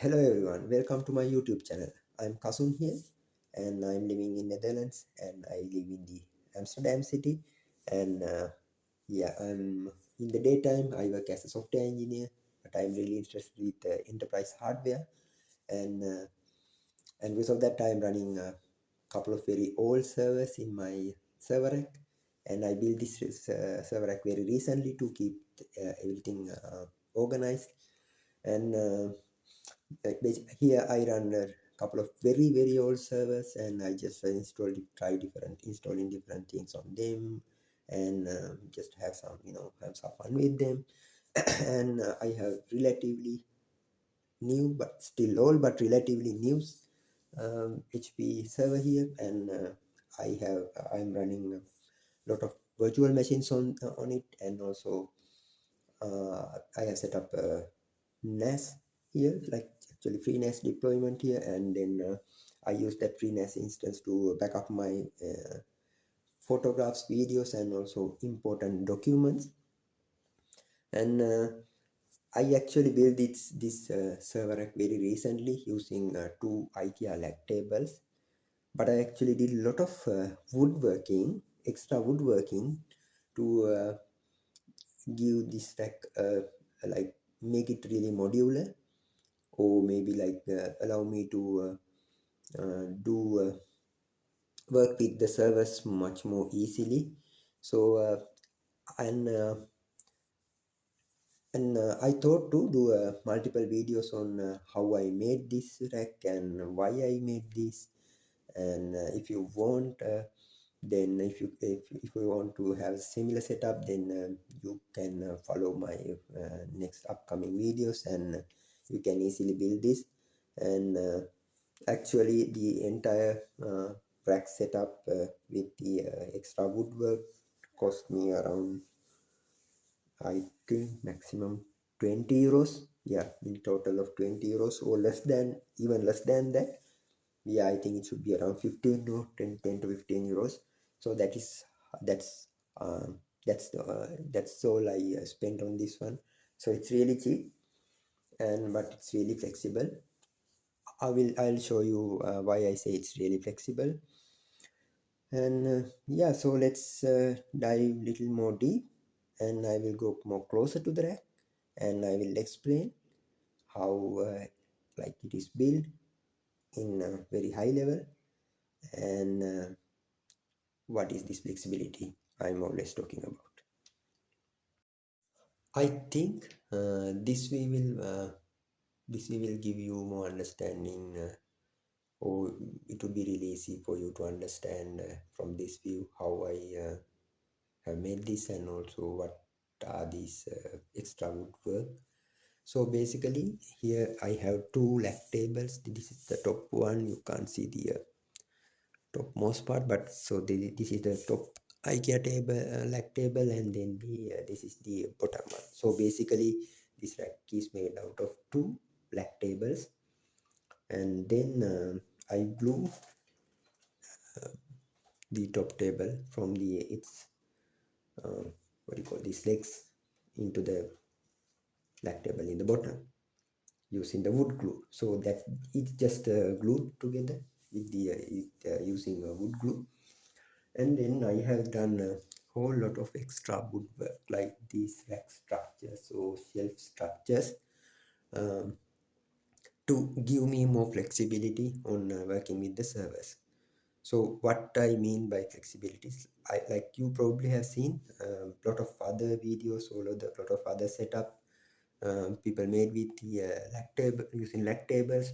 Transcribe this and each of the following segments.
Hello everyone, welcome to my YouTube channel. I'm Kasun here and I'm living in Netherlands and I live in the Amsterdam city and I'm in the daytime I work as a software engineer, but I'm really interested with enterprise hardware and because of that I'm running a couple of very old servers in my server rack, and I built this server rack very recently to keep everything organized. And Here I run a couple of very old servers, and I just installing different things on them, and just have some fun with them. And I have relatively new but still old but relatively new HP server here, and I'm running a lot of virtual machines on it, and also I have set up a NAS here, like actually free NAS deployment here, and then I use that free NAS instance to back up my photographs, videos, and also important documents. And I actually built this server rack very recently using two IKEA lag tables, but I actually did a lot of woodworking, extra woodworking to give this rack like make it really modular, or maybe like allow me to do work with the servers much more easily. So and I thought to do multiple videos on how I made this rack and why I made this. And if you want then if you want to have a similar setup, then you can follow my next upcoming videos, and you can easily build this. And actually the entire rack setup with the extra woodwork cost me around, I think, maximum 20 euros. Yeah, in total of 20 euros, or less than, even less than that. Yeah, I think it should be around 15 to 10 to 15 euros. So that's that's all I spent on this one. So it's really cheap, and but it's really flexible. I'll show you why I say it's really flexible. And yeah, so let's dive little more deep, and I will go more closer to the rack, and I will explain how like it is built in a very high level, and what is this flexibility I'm always talking about. I think this way will give you more understanding, or it would be really easy for you to understand from this view how I have made this, and also what are these extra woodwork. So basically here I have two lag tables. This is the top one, you can't see the topmost part, but this is the top IKEA table, lag table, and then this is the bottom one. So basically this rack is made out of two lag tables, and then I glue the top table from the its what do you call these legs into the lag table in the bottom using the wood glue, so that it's just glued together with the using wood glue. And then I have done a whole lot of extra woodwork, like these rack structures or shelf structures, um, to give me more flexibility on working with the servers. So what I mean by flexibility is, I, like you probably have seen a lot of other videos, or a lot of other setup people made with the lag table, using lag tables.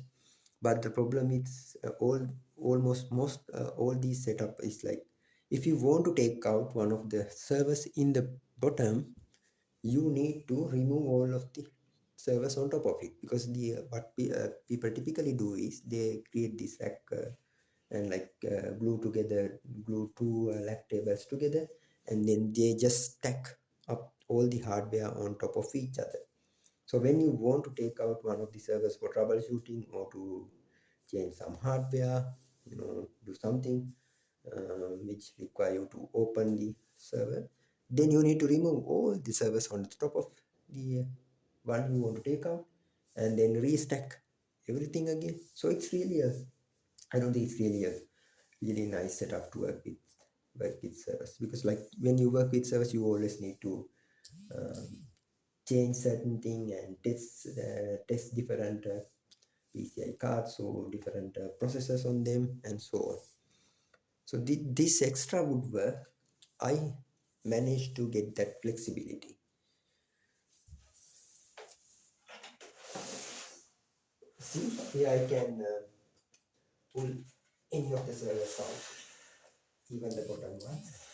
But the problem is almost most all these setup is like, if you want to take out one of the servers in the bottom, you need to remove all of the servers on top of it, because the people typically do is they create this rack and like glue two lag tables together, and then they just stack up all the hardware on top of each other. So when you want to take out one of the servers for troubleshooting, or to change some hardware, do something which require you to open the server, then you need to remove all the servers on the top of the one you want to take out, and then restack everything again. So it's really a, I don't think it's really a really nice setup to work with servers, because like when you work with servers, you always need to um, change certain thing and test different PCI cards or different processors on them and so on. So this extra would work. I managed to get that flexibility. See, here I can pull any of the servers out, even the bottom ones.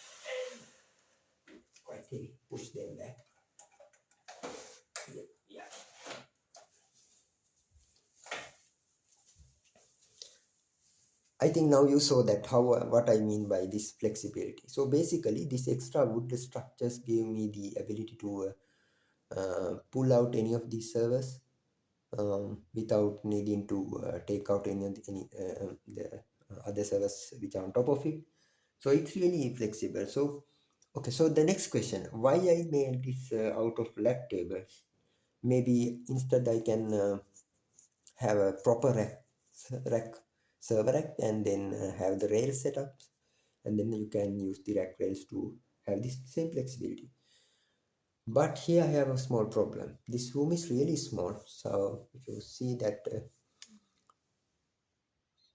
Quite heavy. Push them back. Yeah. I think now you saw that how what I mean by this flexibility. So basically, this extra wood structures gave me the ability to pull out any of these servers without needing to take out the other servers which are on top of it. So it's really flexible. So okay, so the next question, why I made this out of lag tables? Maybe instead I can have a proper rack server rack, and then have the rails set up, and then you can use the rack rails to have this same flexibility. But here I have a small problem. This room is really small, so if you see that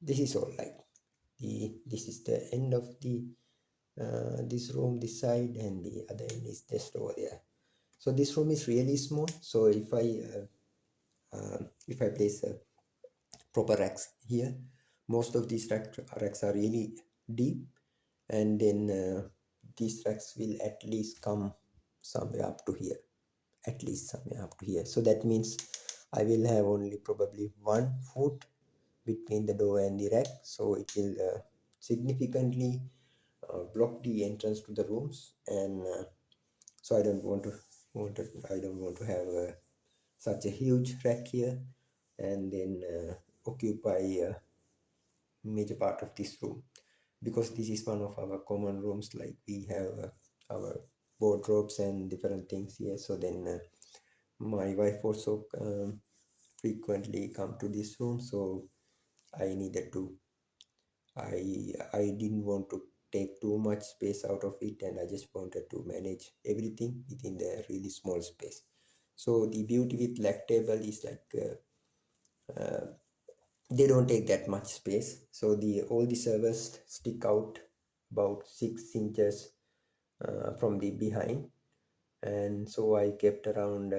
this is all like this is the end of the this room, this side, and the other end is just over there. So this room is really small. So if I place a proper racks here, most of these racks are really deep, and then these racks will at least come somewhere up to here, at least somewhere up to here. So that means I will have only probably 1 foot between the door and the rack, so it will significantly block the entrance to the rooms. And so I don't want to I don't want to have such a huge rack here and then occupy a major part of this room, because this is one of our common rooms. Like we have our wardrobes and different things here. So then my wife also frequently come to this room, so I needed to I didn't want to take too much space out of it, and I just wanted to manage everything within the really small space. So the beauty with lag table is like they don't take that much space. So the all the servers stick out about 6 inches from the behind, and so I kept around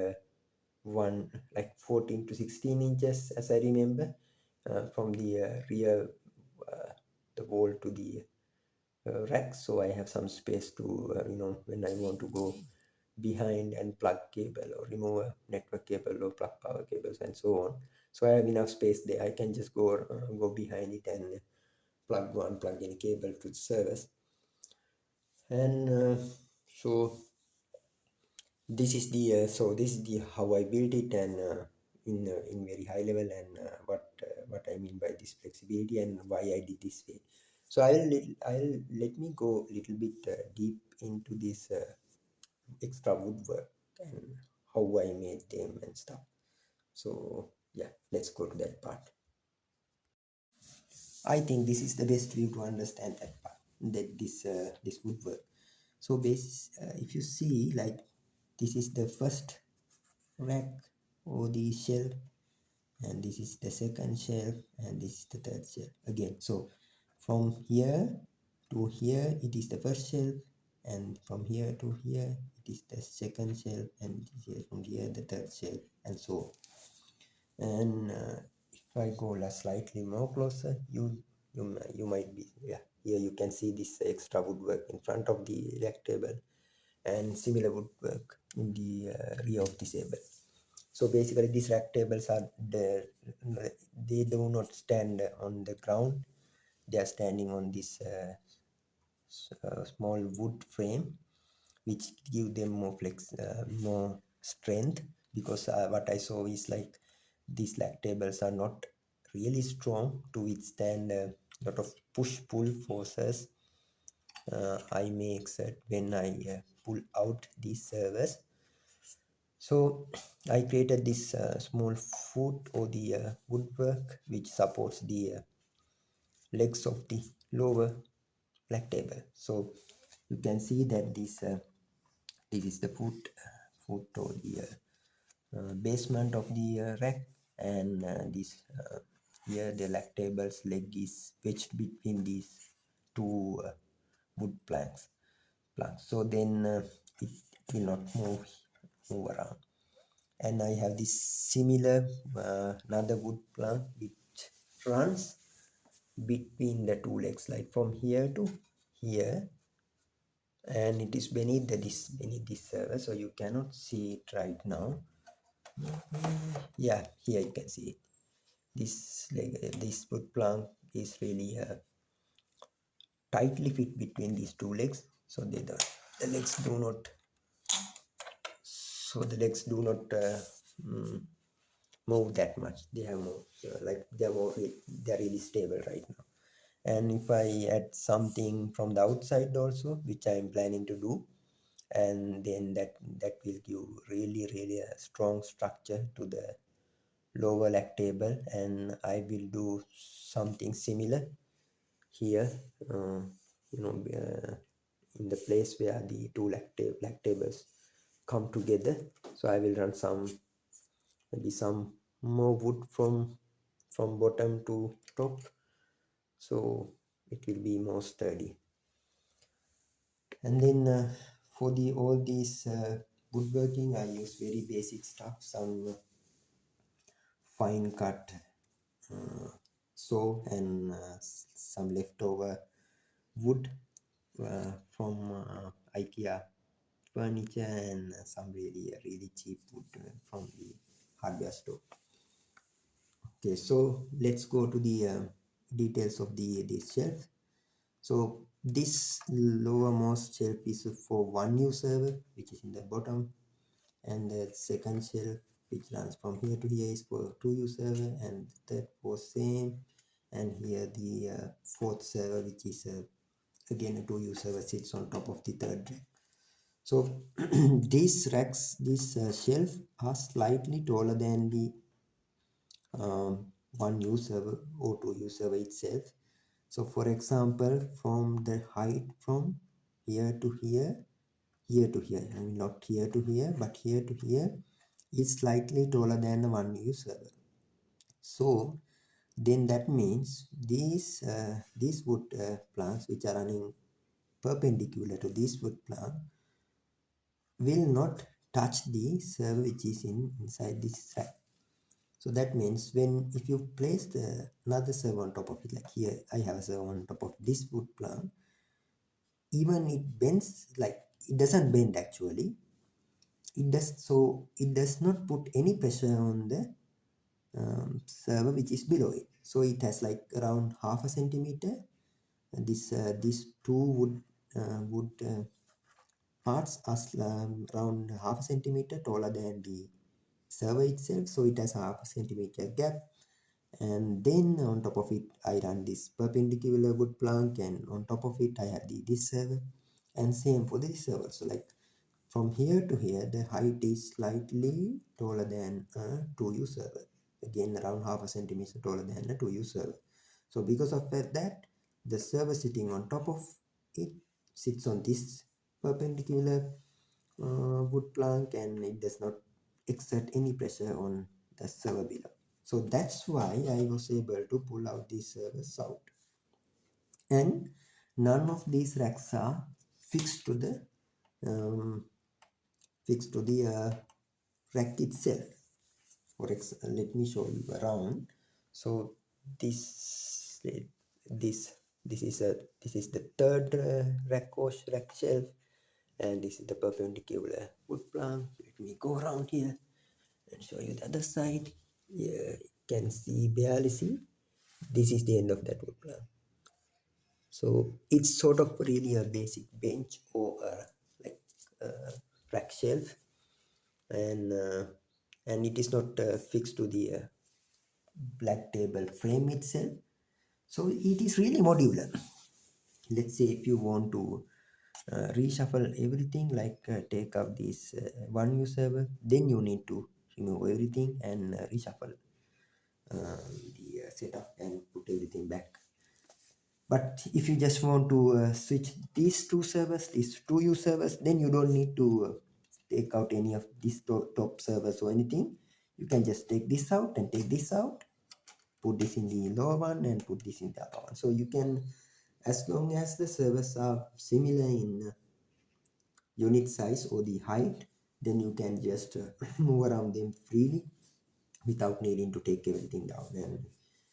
one like 14 to 16 inches, as I remember, from the rear the wall to the rack. So I have some space to when I want to go behind and plug cable or remove a network cable or plug power cables and so on. So I have enough space there. I can just go behind it and plug any cable to the servers. And so this is the how I built it, and in very high level, and what I mean by this flexibility and why I did this way. So I'll let me go a little bit deep into this extra woodwork and how I made them and stuff. So yeah, let's go to that part. I think this is the best way to understand that part, that this woodwork. So if you see, like, this is the first rack or the shelf, and this is the second shelf, and this is the third shelf again. So from here to here it is the first shelf, and from here to here it is the second shelf, and here from here the third shelf, and so on. And if I go slightly more closer, you might be, yeah, here you can see this extra woodwork in front of the rack table, and similar woodwork in the rear of this table. So basically these rack tables are they do not stand on the ground. They are standing on this small wood frame, which give them more strength, because what I saw is like these lag tables are not really strong to withstand a lot of push pull forces I may exert when I pull out these servers. So I created this small foot or the woodwork which supports the legs of the lower black table. So you can see that this is the foot or the basement of the rack, and this here the black table's leg is wedged between these two wood planks. So then it will not move around. And I have this similar another wood plank which runs between the two legs, like from here to here, and it is beneath this server, so you cannot see it right now. Yeah, here you can see it. This wood plank is really tightly fit between these two legs, so the legs do not mm, move that much. They have more like they're really stable right now. And if I add something from the outside also, which I'm planning to do, and then that will give really a strong structure to the lower leg table. And I will do something similar here, uh, in the place where the two leg tables come together. So I will run maybe some more wood from bottom to top, so it will be more sturdy. And then for the all these woodworking, I use very basic stuff, some fine cut saw, and some leftover wood from IKEA furniture, and some really cheap wood from the hardware store. Okay, so let's go to the details of this shelf. So this lowermost shelf is for one new server, which is in the bottom, and the second shelf which runs from here to here is for 2U server, and that for same. And here the fourth server, which is again a 2U server, sits on top of the third rack. So this shelf are slightly taller than the one U server or 2U server itself. So for example, from the height from here to here, I mean not here to here, but here to here, is slightly taller than the one U server. So then that means these wood planks which are running perpendicular to this wood plank will not touch the server which is inside this rack. So that means if you place another server on top of it, like here I have a server on top of this wood plank, even it bends, like it doesn't bend actually, it does not put any pressure on the server which is below it. So it has like around half a centimeter. These two wood parts are around half a centimeter taller than the server itself, so it has half a centimeter gap. And then on top of it I run this perpendicular wood plank, and on top of it I have this server, and same for this server. So like from here to here, the height is slightly taller than a 2U server. Again, around half a centimeter taller than a 2U server. So because of that, the server sitting on top of it sits on this perpendicular wood plank, and it does not exert any pressure on the server below. So that's why I was able to pull out these servers out. And none of these racks are fixed to the um, rack itself. Let me show you around. So this this this is the third rack shelf, and this is the perpendicular wood plank. Let me go around here and show you the other side. Yeah, you can barely see. This is the end of that wood plank. So it's sort of really a basic bench or like a rack shelf, and it is not fixed to the black table frame itself. So it is really modular. Let's say if you want to reshuffle everything, like take out this one new server, then you need to remove everything and reshuffle the setup and put everything back. But if you just want to switch these two servers, these two U servers, then you don't need to take out any of these top servers or anything. You can just take this out and take this out, put this in the lower one and put this in the other one. So you can, as long as the servers are similar in unit size or the height, then you can just move around them freely without needing to take everything down and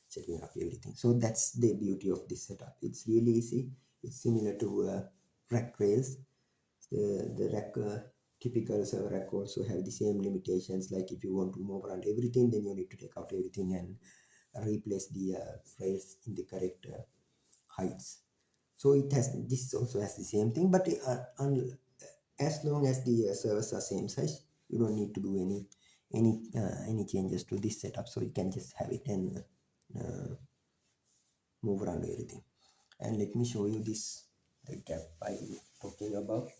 setting up everything. So that's the beauty of this setup. It's really easy. It's similar to rack rails. The rack typical server rack also have the same limitations. Like if you want to move around everything, then you need to take out everything and replace the rails in the correct heights. So it has, this also has the same thing, but as long as the servers are same size, you don't need to do any changes to this setup. So you can just have it and uh, move around everything. And let me show you this, the gap I'm talking about.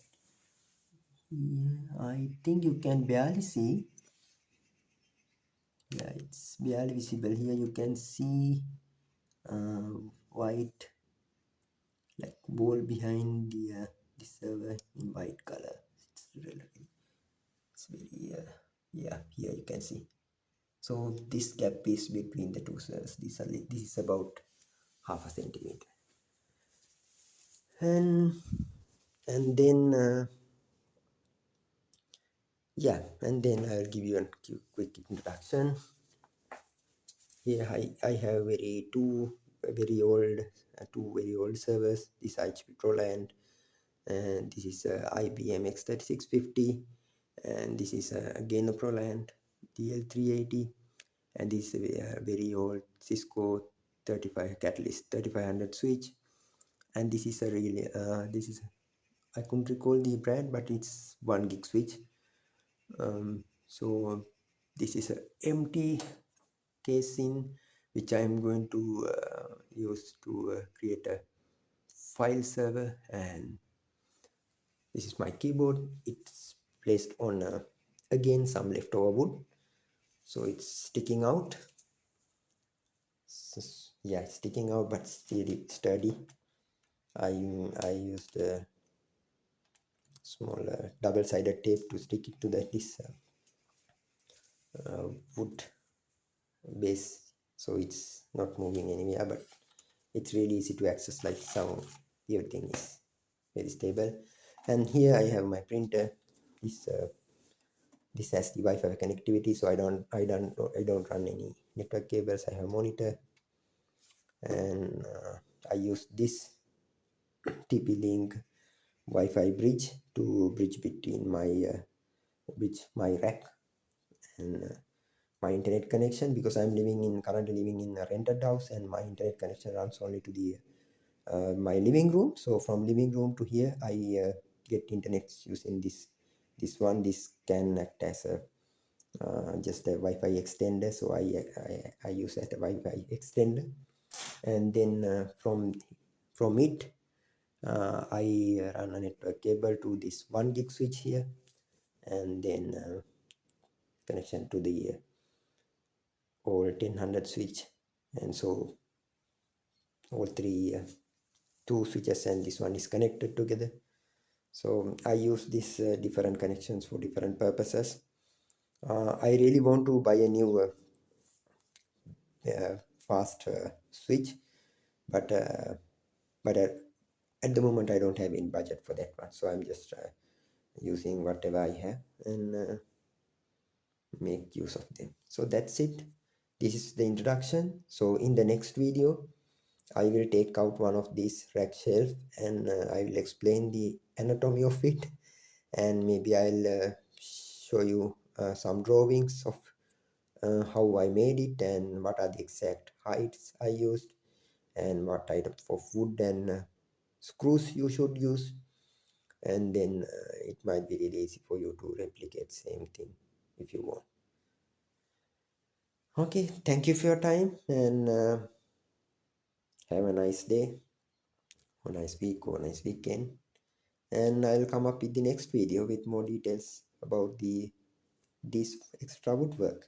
Yeah, I think you can barely see. Yeah, it's barely visible. Here you can see uh, white, like ball behind the server in white color. It's really, it's very yeah, here you can see. So this gap is between the two cells. This is about half a centimeter. And and then yeah, and then I'll give you a quick introduction. Here I have two very old servers. This HP ProLand, and this is IBM X3650, and this is again a ProLand DL380, and this is a very old Cisco 35 Catalyst 3500 switch. And this is a really this is, I couldn't recall the brand, but it's 1 gig switch. So this is a empty casing which I am going to use to create a file server. And this is my keyboard. It's placed on again some leftover wood, so it's sticking out. Yeah, it's sticking out, but still it's sturdy. I used a small double-sided tape to stick it to this wood base, so it's not moving anywhere, but it's really easy to access. Like some, everything is very stable. And here I have my printer. This has the Wi-Fi connectivity, so I don't run any network cables. I have monitor, and I use this TP-Link Wi-Fi bridge to bridge between my rack and my internet connection, because I'm currently living in a rented house, and my internet connection runs only to the my living room. So from living room to here, I get internet using this can act as a just a Wi-Fi extender. So I use as a Wi-Fi extender, and then from it I run a network cable to this 1 gig switch here, and then connection to the old 1000 switch. And so all three two switches and this one is connected together. So I use these different connections for different purposes. I really want to buy a new fast switch, but but at the moment I don't have any budget for that one, so I'm just using whatever I have and make use of them. So that's it. This is the introduction. So in the next video I will take out one of these rack shelf, and I will explain the anatomy of it, and maybe I'll show you some drawings of how I made it and what are the exact heights I used and what type of wood and screws you should use. And then it might be really easy for you to replicate same thing if you want. Okay, thank you for your time, and have a nice day, or nice week, or nice weekend. and I'll come up with the next video with more details about the this extra woodwork.